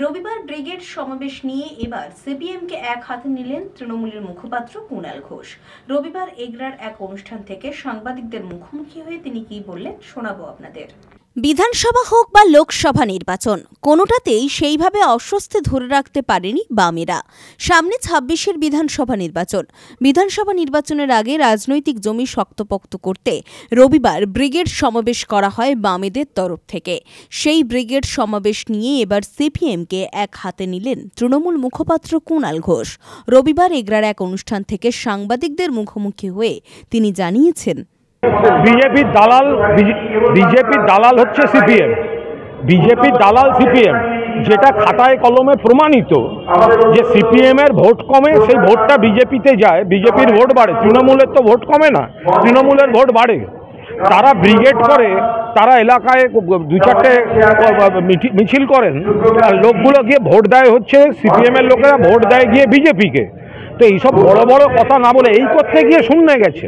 রবিবার ব্রিগেড সমাবেশ নিয়ে এবার সিপিএমকে এক হাতে নিলেন তৃণমূলের মুখপাত্র কুণাল ঘোষ। রবিবার এগরার এক অনুষ্ঠান থেকে সাংবাদিকদের মুখোমুখি হয়ে তিনি কি বললেন শোনাবো আপনাদের। বিধানসভা হোক বা লোকসভা নির্বাচন, কোনোটাতেই সেইভাবে অস্বস্তি ধরে রাখতে পারেনি বামেরা। সামনে ২৬-এর বিধানসভা নির্বাচনের আগে রাজনৈতিক জমি শক্তপোক্ত করতে রবিবার ব্রিগেড সমাবেশ করা হয় বামেদের তরফ থেকে। সেই ব্রিগেড সমাবেশ নিয়ে এবার সিপিএমকে এক হাতে নিলেন তৃণমূল মুখপাত্র কুণাল ঘোষ। রবিবার এগরার এক অনুষ্ঠান থেকে সাংবাদিকদের মুখোমুখি হয়ে তিনি জানিয়েছেন, বিজেপির দালাল হচ্ছে সিপিএম। বিজেপির দালাল সিপিএম, যেটা খাতায় কলমে প্রমাণিত যে সিপিএম এর ভোট কমে, সেই ভোটটা বিজেপিতে যায়, বিজেপির ভোট বাড়ে। তৃণমূলের তো ভোট কমে না, তৃণমূলের ভোট বাড়ে। তারা ব্রিগেড করে, তারা এলাকায় দু চারটে মিছিল করেন, আর লোকগুলো গিয়ে ভোট দেয় হচ্ছে সিপিএম এর লোকেরা ভোট দেয় গিয়ে বিজেপিকে। তো এইসব বড় বড় কথা না বলে এই করতে গিয়ে শূন্য গেছে।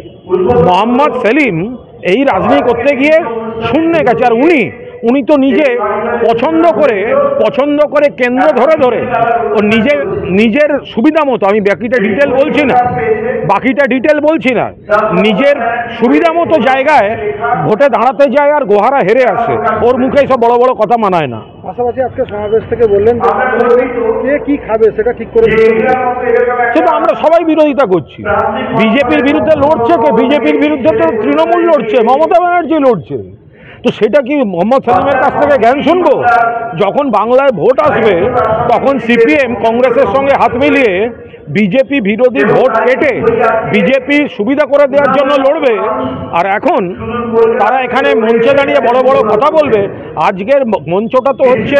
মোহাম্মদ সেলিম এই রাজনীতি করতে গিয়ে শূন্য গেছে। আর উনি তো নিজে পছন্দ করে কেন্দ্র ধরে ও নিজের সুবিধা মতো, আমি বাকিটা ডিটেল বলছি না, নিজের সুবিধা মতো জায়গায় ভোটে দাঁড়াতে যায় আর গোহারা হেরে আসে। ওর মুখে সব বড় বড় কথা মানায় না। পাশাপাশি আজকে সমাবেশ থেকে বললেন কে কি খাবে সেটা ঠিক করে সেটা আমরা সবাই বিরোধিতা করছি। বিজেপির বিরুদ্ধে লড়ছে কে? বিজেপির বিরুদ্ধে তো তৃণমূল লড়ছে, মমতা ব্যানার্জি লড়ছে। তো সেটা কি মোহাম্মদ সেলিমের কাছ থেকে জ্ঞান শুনবো? যখন বাংলায় ভোট আসবে তখন সিপিএম কংগ্রেসের সঙ্গে হাত মিলিয়ে বিজেপি বিরোধী ভোট কেটে বিজেপি সুবিধা করে দেওয়ার জন্য লড়বে। আর এখন তারা এখানে মঞ্চে দাঁড়িয়ে বড় বড় কথা বলবে। আজকের মঞ্চটা তো হচ্ছে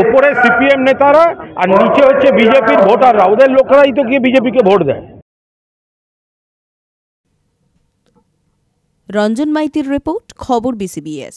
ওপরে সিপিএম নেতারা আর নিচে হচ্ছে বিজেপির ভোটাররা, ওদের লোকরাই তো গিয়ে বিজেপিকে ভোট দেয়। রঞ্জন মাইতির রিপোর্ট, খবর BCBS।